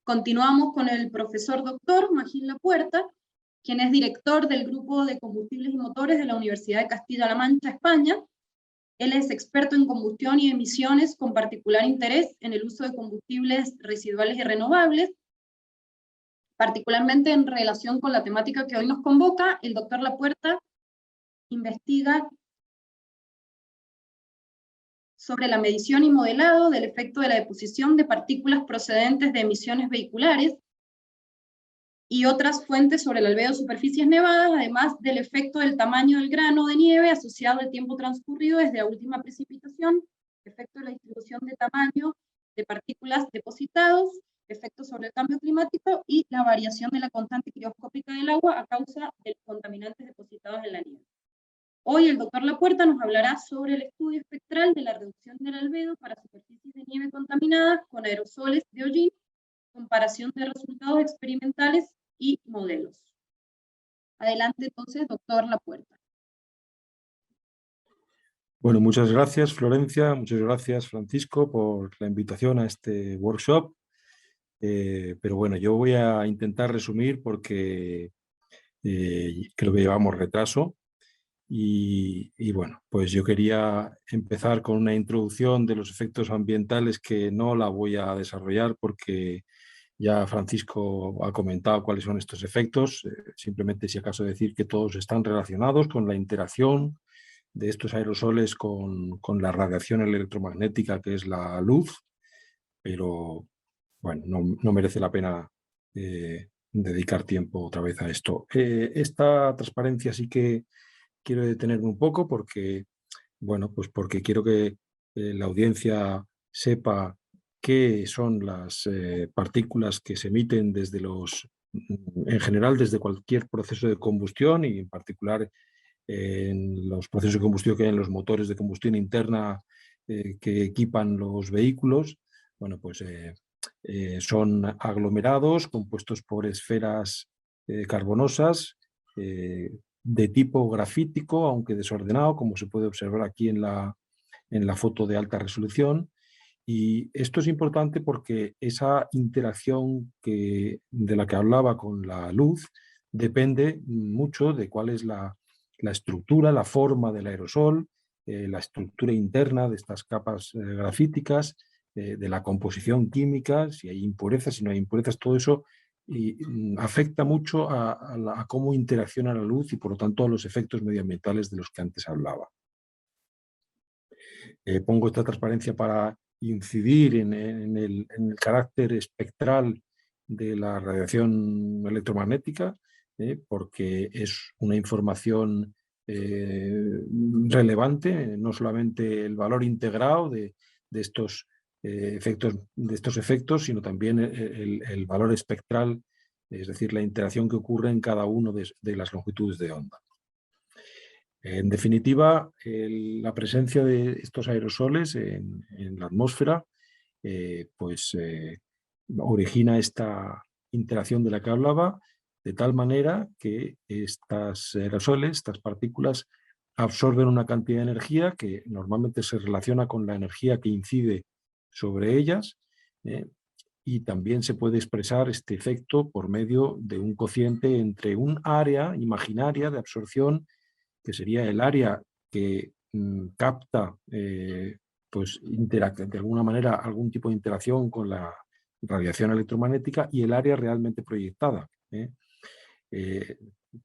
Continuamos con el profesor doctor Magín Lapuerta, quien es director del Grupo de Combustibles y Motores de la Universidad de Castilla-La Mancha, España. Él es experto en combustión y emisiones, con particular interés en el uso de combustibles residuales y renovables. Particularmente en relación con la temática que hoy nos convoca, el doctor Lapuerta investiga sobre la medición y modelado del efecto de la deposición de partículas procedentes de emisiones vehiculares y otras fuentes sobre el albedo de superficies nevadas, además del efecto del tamaño del grano de nieve asociado al tiempo transcurrido desde la última precipitación, efecto de la distribución de tamaño de partículas depositados, efectos sobre el cambio climático y la variación de la constante quiróscopica del agua a causa de los contaminantes depositados en la nieve. Hoy el doctor Lapuerta nos hablará sobre el estudio espectral de la reducción del albedo para superficies de nieve contaminadas con aerosoles de hollín, comparación de resultados experimentales y modelos. Adelante entonces, doctor Lapuerta. Bueno, muchas gracias Florencia, muchas gracias Francisco por la invitación a este workshop. Pero bueno, yo voy a intentar resumir porque creo que llevamos retraso. Y bueno, pues yo quería empezar con una introducción de los efectos ambientales que no la voy a desarrollar porque ya Francisco ha comentado cuáles son estos efectos. Simplemente si acaso decir que todos están relacionados con la interacción de estos aerosoles con la radiación electromagnética que es la luz, pero bueno, no merece la pena dedicar tiempo otra vez a esto. Esta transparencia sí que quiero detenerme un poco porque, bueno, pues porque quiero que la audiencia sepa qué son las partículas que se emiten desde en general desde cualquier proceso de combustión y en particular en los procesos de combustión que hay en los motores de combustión interna que equipan los vehículos. Bueno, pues son aglomerados compuestos por esferas carbonosas de tipo grafítico, aunque desordenado, como se puede observar aquí en la foto de alta resolución. Y esto es importante porque esa interacción de la que hablaba con la luz depende mucho de cuál es la estructura, la forma del aerosol, la estructura interna de estas capas grafíticas, de la composición química, si hay impurezas, si no hay impurezas, todo eso y afecta mucho a cómo interacciona la luz y por lo tanto a los efectos medioambientales de los que antes hablaba. Pongo esta transparencia para incidir en el carácter espectral de la radiación electromagnética, porque es una información relevante, no solamente el valor integrado de estos efectos, sino también el valor espectral, es decir, la interacción que ocurre en cada uno de las longitudes de onda. En definitiva, la presencia de estos aerosoles en la atmósfera origina esta interacción de la que hablaba, de tal manera que estos aerosoles, estas partículas, absorben una cantidad de energía que normalmente se relaciona con la energía que incide sobre ellas, y también se puede expresar este efecto por medio de un cociente entre un área imaginaria de absorción, que sería el área que capta, de alguna manera, algún tipo de interacción con la radiación electromagnética, y el área realmente proyectada.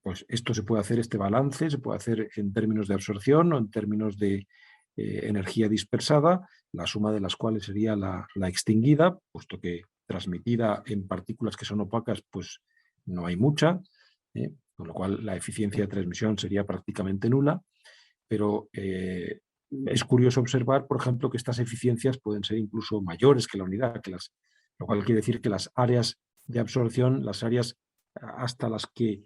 Pues esto se puede hacer, este balance se puede hacer en términos de absorción o en términos de energía dispersada, la suma de las cuales sería la extinguida, puesto que transmitida en partículas que son opacas, pues no hay mucha, con lo cual la eficiencia de transmisión sería prácticamente nula, pero es curioso observar, por ejemplo, que estas eficiencias pueden ser incluso mayores que la unidad, lo cual quiere decir que las áreas de absorción, las áreas hasta las que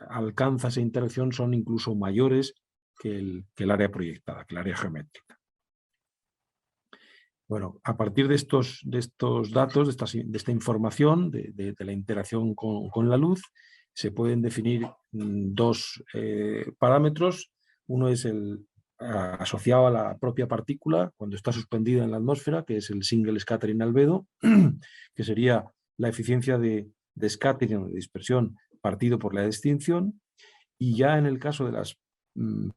alcanza esa interacción, son incluso mayores que el área proyectada, que el área geométrica. Bueno, a partir de estos datos, de esta información, de la interacción con la luz, se pueden definir dos parámetros. Uno es asociado a la propia partícula cuando está suspendida en la atmósfera, que es el single scattering albedo, que sería la eficiencia de scattering o de dispersión partido por la extinción, y ya en el caso de las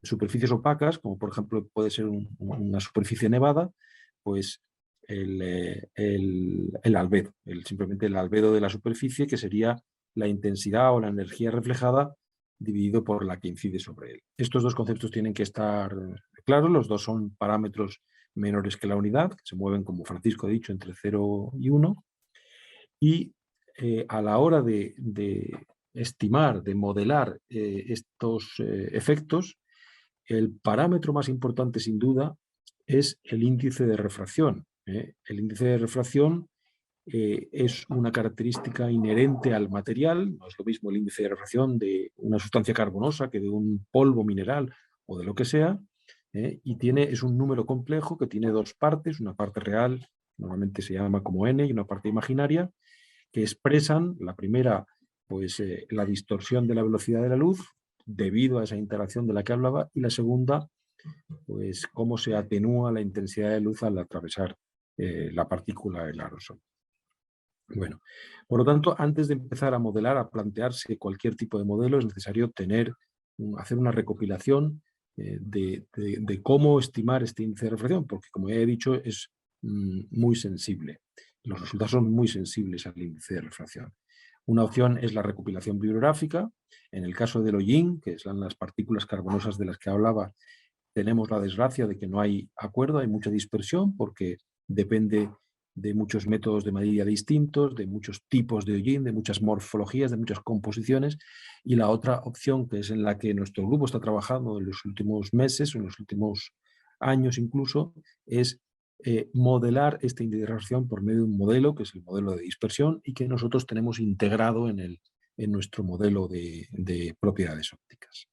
superficies opacas, como por ejemplo puede ser una superficie nevada, pues el albedo, simplemente el albedo de la superficie, que sería la intensidad o la energía reflejada dividido por la que incide sobre él. Estos dos conceptos tienen que estar claros, los dos son parámetros menores que la unidad, que se mueven, como Francisco ha dicho, entre 0 y 1, y a la hora de estimar, de modelar estos efectos, el parámetro más importante sin duda es el índice de refracción. El índice de refracción es una característica inherente al material, no es lo mismo el índice de refracción de una sustancia carbonosa que de un polvo mineral o de lo que sea, y es un número complejo que tiene dos partes, una parte real, normalmente se llama como n, y una parte imaginaria, que expresan, la primera, pues la distorsión de la velocidad de la luz debido a esa interacción de la que hablaba, y la segunda, pues cómo se atenúa la intensidad de luz al atravesar la partícula del aerosol. Bueno, por lo tanto, antes de empezar a modelar, a plantearse cualquier tipo de modelo, es necesario hacer una recopilación de cómo estimar este índice de refracción, porque como ya he dicho, es muy sensible. Los resultados son muy sensibles al índice de refracción. Una opción es la recopilación bibliográfica. En el caso del hollín, que son las partículas carbonosas de las que hablaba, tenemos la desgracia de que no hay acuerdo, hay mucha dispersión, porque depende de muchos métodos de medida distintos, de muchos tipos de hollín, de muchas morfologías, de muchas composiciones. Y la otra opción, que es en la que nuestro grupo está trabajando en los últimos meses o en los últimos años incluso, es modelar este índice de refracción por medio de un modelo, que es el modelo de dispersión, y que nosotros tenemos integrado en nuestro modelo de propiedades ópticas.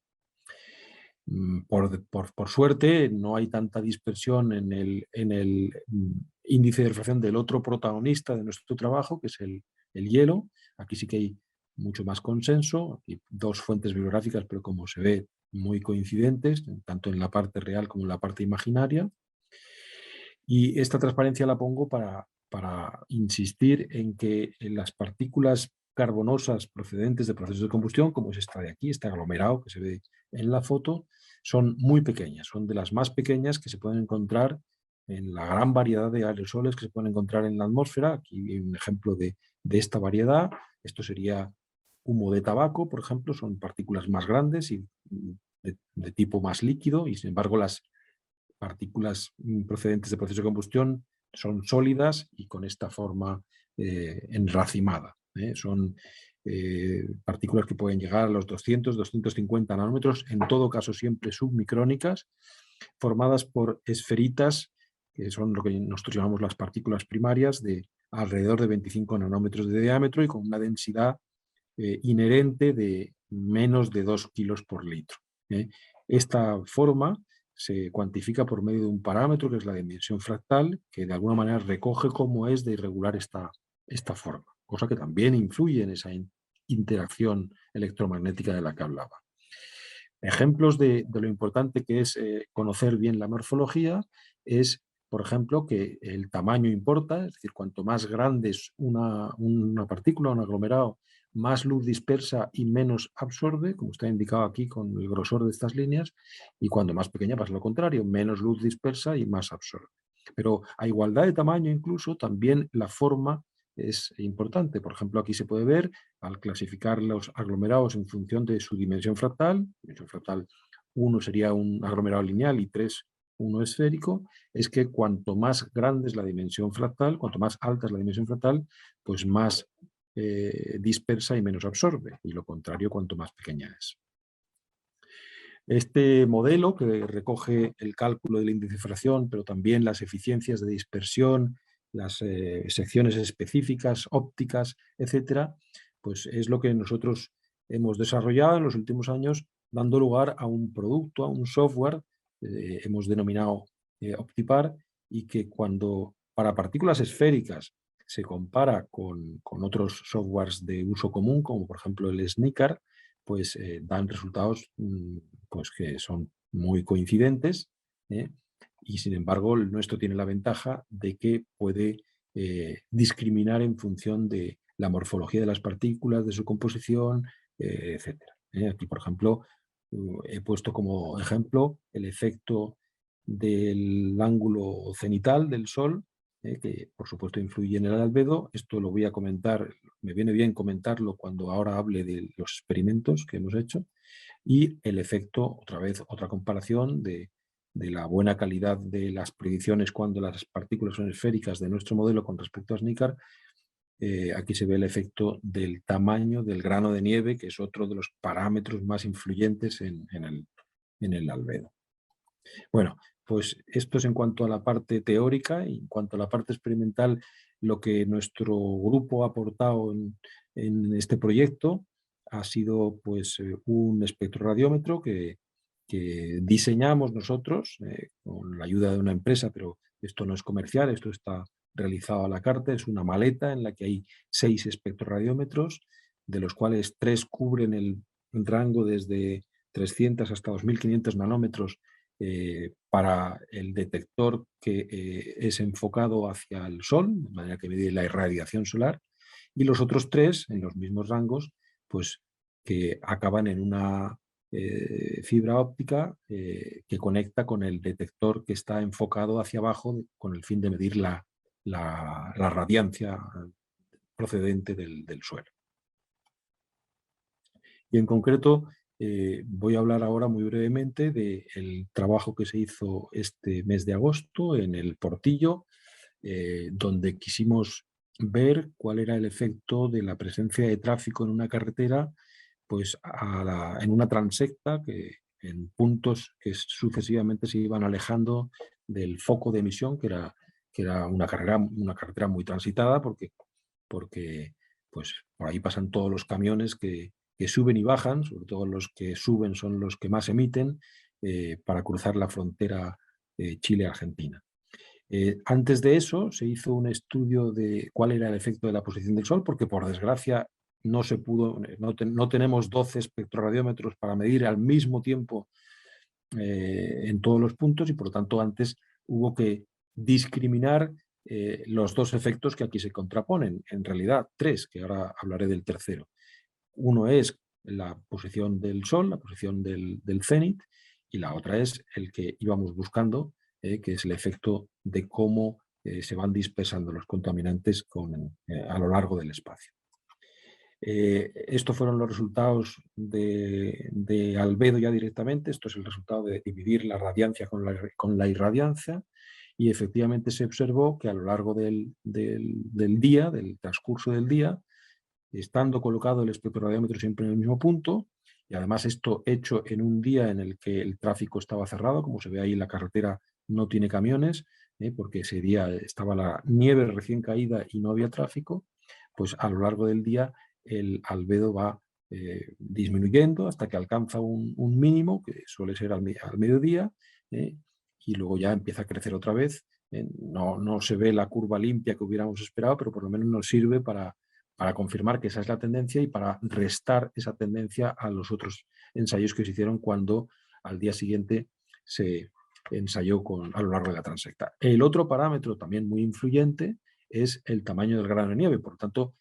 Por suerte, no hay tanta dispersión en el índice de refracción del otro protagonista de nuestro trabajo, que es el hielo. Aquí sí que hay mucho más consenso, hay dos fuentes bibliográficas, pero como se ve, muy coincidentes, tanto en la parte real como en la parte imaginaria. Y esta transparencia la pongo para insistir en que las partículas carbonosas procedentes de procesos de combustión, como es esta de aquí, este aglomerado que se ve en la foto, son muy pequeñas, son de las más pequeñas que se pueden encontrar en la gran variedad de aerosoles que se pueden encontrar en la atmósfera. Aquí hay un ejemplo de esta variedad. Esto sería humo de tabaco, por ejemplo, son partículas más grandes y de tipo más líquido, y sin embargo las partículas procedentes de proceso de combustión son sólidas y con esta forma enracimada. Son partículas que pueden llegar a los 200, 250 nanómetros, en todo caso siempre submicrónicas, formadas por esferitas, que son lo que nosotros llamamos las partículas primarias, de alrededor de 25 nanómetros de diámetro y con una densidad inherente de menos de 2 kilos por litro. Esta forma se cuantifica por medio de un parámetro que es la dimensión fractal, que de alguna manera recoge cómo es de irregular esta forma, cosa que también influye en esa interacción electromagnética de la que hablaba. Ejemplos de lo importante que es conocer bien la morfología es, por ejemplo, que el tamaño importa, es decir, cuanto más grande es una partícula, un aglomerado, más luz dispersa y menos absorbe, como está indicado aquí con el grosor de estas líneas, y cuando más pequeña pasa lo contrario, menos luz dispersa y más absorbe. Pero a igualdad de tamaño incluso, también la forma es importante. Por ejemplo, aquí se puede ver, al clasificar los aglomerados en función de su dimensión fractal 1 sería un aglomerado lineal y 3 uno esférico, es que cuanto más grande es la dimensión fractal, cuanto más alta es la dimensión fractal, pues más dispersa y menos absorbe, y lo contrario cuanto más pequeña es. Este modelo, que recoge el cálculo del índice de fracción, pero también las eficiencias de dispersión, las secciones específicas, ópticas, etcétera, pues es lo que nosotros hemos desarrollado en los últimos años, dando lugar a un producto, a un software, hemos denominado Optipar, y que cuando para partículas esféricas se compara con otros softwares de uso común, como por ejemplo el SNICAR, pues dan resultados pues que son muy coincidentes, y sin embargo el nuestro tiene la ventaja de que puede discriminar en función de la morfología de las partículas, de su composición, etc. Aquí, por ejemplo, he puesto como ejemplo el efecto del ángulo cenital del Sol, que por supuesto influye en el albedo. Esto lo voy a comentar, me viene bien comentarlo cuando ahora hable de los experimentos que hemos hecho, y el efecto, otra vez, otra comparación de la buena calidad de las predicciones cuando las partículas son esféricas de nuestro modelo con respecto a SNICAR. Aquí se ve el efecto del tamaño del grano de nieve, que es otro de los parámetros más influyentes en el albedo. Bueno, pues esto es en cuanto a la parte teórica, y en cuanto a la parte experimental, lo que nuestro grupo ha aportado en este proyecto ha sido pues, un espectroradiómetro que diseñamos nosotros con la ayuda de una empresa, pero esto no es comercial, esto está realizado a la carta, es una maleta en la que hay 6 espectroradiómetros, de los cuales 3 cubren el rango desde 300 hasta 2500 nanómetros para el detector que es enfocado hacia el Sol, de manera que mide la irradiación solar, y los otros 3, en los mismos rangos, pues que acaban en una fibra óptica que conecta con el detector que está enfocado hacia abajo con el fin de medir la radiancia procedente del suelo. Y en concreto voy a hablar ahora muy brevemente del trabajo que se hizo este mes de agosto en el Portillo, donde quisimos ver cuál era el efecto de la presencia de tráfico en una carretera, pues en una transecta en puntos que sucesivamente se iban alejando del foco de emisión, que era una carretera muy transitada, porque pues, por ahí pasan todos los camiones que suben y bajan, sobre todo los que suben son los que más emiten, para cruzar la frontera Chile-Argentina. Antes de eso se hizo un estudio de cuál era el efecto de la posición del Sol, porque por desgracia no se pudo, no tenemos 12 espectroradiómetros para medir al mismo tiempo en todos los puntos, y por lo tanto antes hubo que discriminar los 2 efectos que aquí se contraponen, en realidad 3, que ahora hablaré del tercero. Uno es la posición del Sol, la posición del cenit, y la otra es el que íbamos buscando, que es el efecto de cómo se van dispersando los contaminantes a lo largo del espacio. Estos fueron los resultados de albedo ya directamente. Esto es el resultado de dividir la radiancia con la irradiancia, y efectivamente se observó que a lo largo del día, del transcurso del día, estando colocado el espectroradiómetro siempre en el mismo punto, y además esto hecho en un día en el que el tráfico estaba cerrado, como se ve ahí, la carretera no tiene camiones, porque ese día estaba la nieve recién caída y no había tráfico, pues a lo largo del día el albedo va disminuyendo hasta que alcanza un mínimo, que suele ser al mediodía, y luego ya empieza a crecer otra vez. No se ve la curva limpia que hubiéramos esperado, pero por lo menos nos sirve para confirmar que esa es la tendencia y para restar esa tendencia a los otros ensayos que se hicieron cuando al día siguiente se ensayó a lo largo de la transecta. El otro parámetro también muy influyente es el tamaño del grano de nieve. Por lo tanto,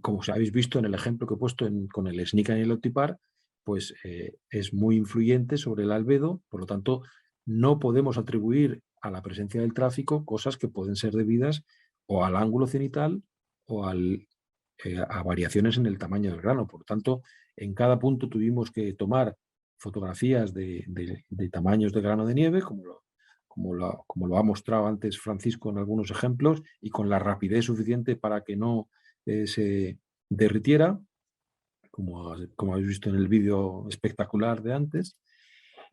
como habéis visto en el ejemplo que he puesto con el SNICAR y el OPTIPAR, pues es muy influyente sobre el albedo. Por lo tanto, no podemos atribuir a la presencia del tráfico cosas que pueden ser debidas o al ángulo cenital o a variaciones en el tamaño del grano. Por tanto, en cada punto tuvimos que tomar fotografías de tamaños de grano de nieve, como lo ha mostrado antes Francisco en algunos ejemplos, y con la rapidez suficiente para que no se derritiera, como habéis visto en el vídeo espectacular de antes.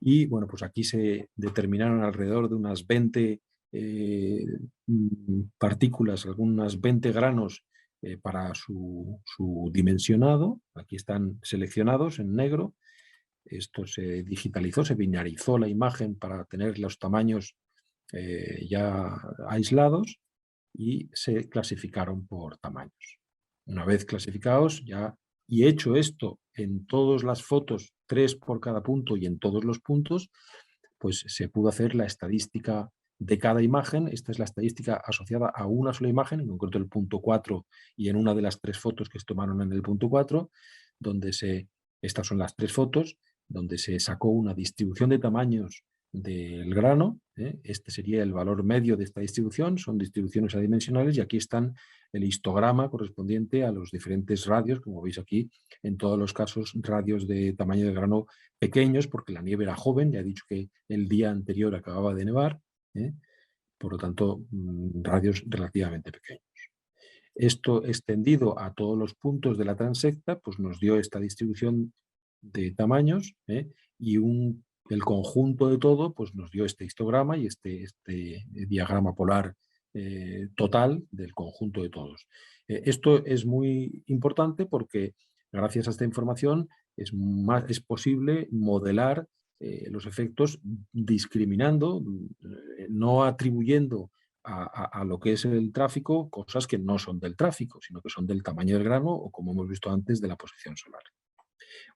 Y bueno, pues aquí se determinaron alrededor de unas 20 partículas, algunas 20 granos para su dimensionado. Aquí están seleccionados en negro. Esto se digitalizó, se binarizó la imagen para tener los tamaños ya aislados, y se clasificaron por tamaños. Una vez clasificados y hecho esto en todas las fotos, 3 por cada punto y en todos los puntos, pues se pudo hacer la estadística de cada imagen. Esta es la estadística asociada a una sola imagen, en concreto el punto 4 y en una de las 3 fotos que se tomaron en el punto 4, donde estas son las 3 fotos, donde se sacó una distribución de tamaños del grano. Este sería el valor medio de esta distribución, son distribuciones adimensionales, y aquí están el histograma correspondiente a los diferentes radios, como veis aquí, en todos los casos radios de tamaño de grano pequeños, porque la nieve era joven, ya he dicho que el día anterior acababa de nevar, por lo tanto radios relativamente pequeños. Esto extendido a todos los puntos de la transecta, pues nos dio esta distribución de tamaños, y el conjunto de todo pues nos dio este histograma y este diagrama polar total del conjunto de todos. Esto es muy importante porque gracias a esta información es posible modelar los efectos discriminando, no atribuyendo a lo que es el tráfico cosas que no son del tráfico, sino que son del tamaño del grano o, como hemos visto antes, de la posición solar.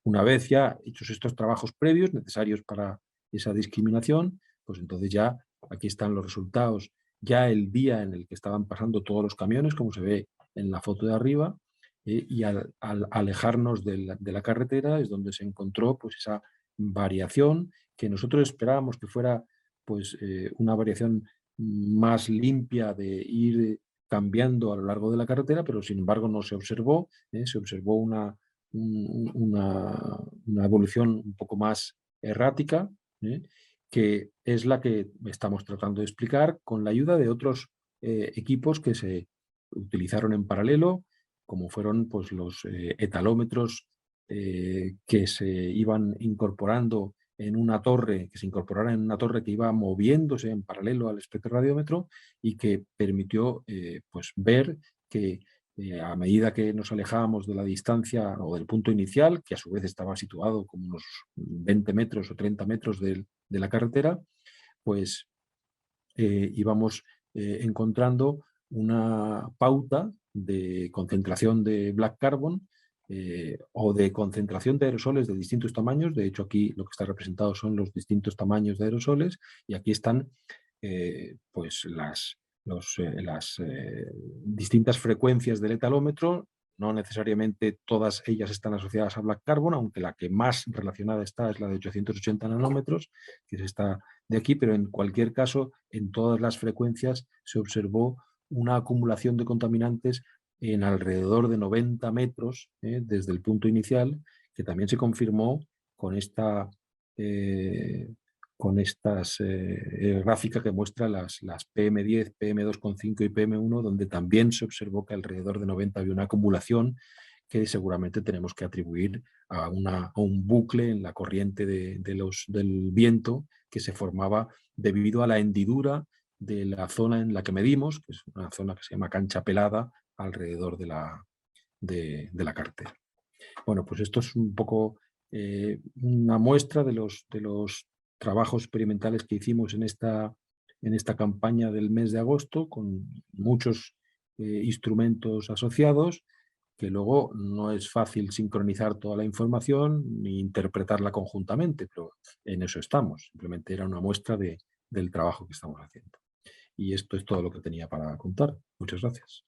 Una vez ya hechos estos trabajos previos necesarios para esa discriminación, pues entonces ya aquí están los resultados, ya el día en el que estaban pasando todos los camiones, como se ve en la foto de arriba, y al alejarnos de la carretera es donde se encontró pues esa variación que nosotros esperábamos que fuera pues una variación más limpia de ir cambiando a lo largo de la carretera, pero sin embargo no se observó, se observó una evolución un poco más errática, que es la que estamos tratando de explicar con la ayuda de otros equipos que se utilizaron en paralelo, como fueron pues, los etalómetros que se iban incorporando en una torre, que se incorporaron en una torre que iba moviéndose en paralelo al espectroradiómetro y que permitió pues, ver que a medida que nos alejábamos de la distancia o del punto inicial, que a su vez estaba situado como unos 20 metros o 30 metros de la carretera, pues íbamos encontrando una pauta de concentración de black carbon o de concentración de aerosoles de distintos tamaños. De hecho, aquí lo que está representado son los distintos tamaños de aerosoles y aquí están pues las distintas frecuencias del etalómetro. No necesariamente todas ellas están asociadas a black carbon, aunque la que más relacionada está es la de 880 nanómetros, que es esta de aquí, pero en cualquier caso, en todas las frecuencias se observó una acumulación de contaminantes en alrededor de 90 metros desde el punto inicial, que también se confirmó con esta gráfica que muestra las PM10, PM2,5 y PM1, donde también se observó que alrededor de 90 había una acumulación que seguramente tenemos que atribuir a un bucle en la corriente del viento que se formaba debido a la hendidura de la zona en la que medimos, que es una zona que se llama cancha pelada, alrededor de la carretera. Bueno, pues esto es un poco una muestra de los trabajos experimentales que hicimos en esta campaña del mes de agosto, con muchos instrumentos asociados, que luego no es fácil sincronizar toda la información ni interpretarla conjuntamente, pero en eso estamos. Simplemente era una muestra del trabajo que estamos haciendo. Y esto es todo lo que tenía para contar. Muchas gracias.